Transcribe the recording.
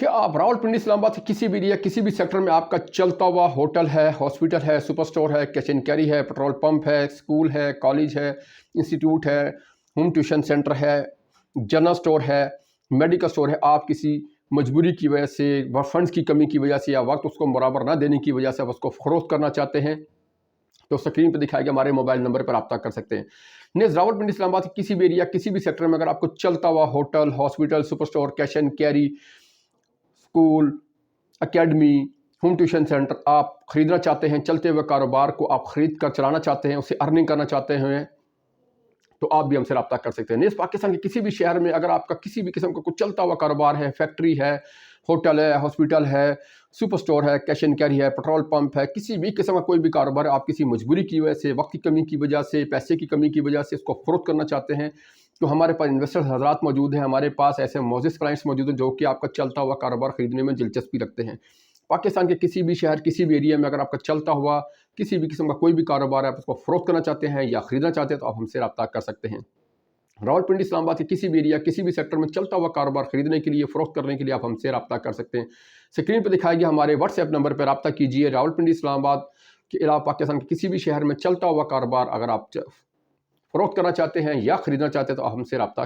कि आप रावलपिंडी इस्लामाबाद से किसी भी एरिया किसी भी सेक्टर में आपका चलता हुआ होटल है, हॉस्पिटल है, सुपर स्टोर है, कैश एंड कैरी है, पेट्रोल पंप है, स्कूल है, कॉलेज है, इंस्टीट्यूट है, होम ट्यूशन सेंटर है, जनरल स्टोर है, मेडिकल स्टोर है। आप किसी मजबूरी की वजह से, फंड्स की कमी की वजह से या वक्त उसको बराबर ना देने की वजह से आप उसको फरोख्त करना चाहते हैं, तो स्क्रीन पर दिखाए गए हमारे मोबाइल नंबर पर रब्ता कर सकते हैं। नेक्स्ट, रावलपिंडी इस्लामाबाद के किसी भी एरिया किसी भी सेक्टर में अगर आपको चलता हुआ hotel, hospital, super store, cash and carry, school, academy, home tuition centre आप ख़रीदना चाहते हैं, चलते हुए कारोबार को आप ख़रीद कर चलाना चाहते हैं, उससे अर्निंग करना चाहते हैं, तो आप भी हमसे रब्ता कर सकते हैं। नेक्स्ट, पाकिस्तान के किसी भी शहर में अगर आपका किसी भी किस्म का कुछ चलता हुआ कारोबार है, फैक्ट्री है, होटल है, हॉस्पिटल है, सुपर स्टोर है, कैश एंड कैरी है, पेट्रोल पंप है, किसी भी किस्म का कोई भी कारोबार है, आप किसी मजबूरी की वजह से, वक्त की कमी की वजह से, पैसे की कमी की वजह से इसको फ़रोख्त करना चाहते हैं, तो हमारे पास इन्वेस्टर हजरात मौजूद हैं। हमारे पास ऐसे मोअज़्ज़िज़ क्लाइंट्स मौजूद हैं जो कि आपका चलता हुआ कारोबार ख़रीदने में दिलचस्पी रखते हैं। पाकिस्तान के किसी भी शहर किसी भी एरिया में अगर आपका चलता हुआ किसी भी किस्म का कोई भी कारोबार है, आप उसको फ़रोख्त करना चाहते हैं या ख़रीदना चाहते हैं, तो आप हमसे रब्ता कर सकते हैं। रावलपिंडी इस्लामाबाद के किसी भी एरिया किसी भी सेक्टर में चलता हुआ कारोबार खरीदने के लिए, फ़रोख्त करने के लिए आप हमसे रब्ता कर सकते हैं। स्क्रीन पर दिखाया गया हमारे व्हाट्सएप नंबर पर रब्ता कीजिए। रावलपिंडी इस्लामाबाद के अलावा पाकिस्तान के किसी भी शहर में चलता हुआ कारोबार अगर आप फ़रोख्त करना चाहते हैं या ख़रीदना चाहते हैं, तो आप हमसे रब्ता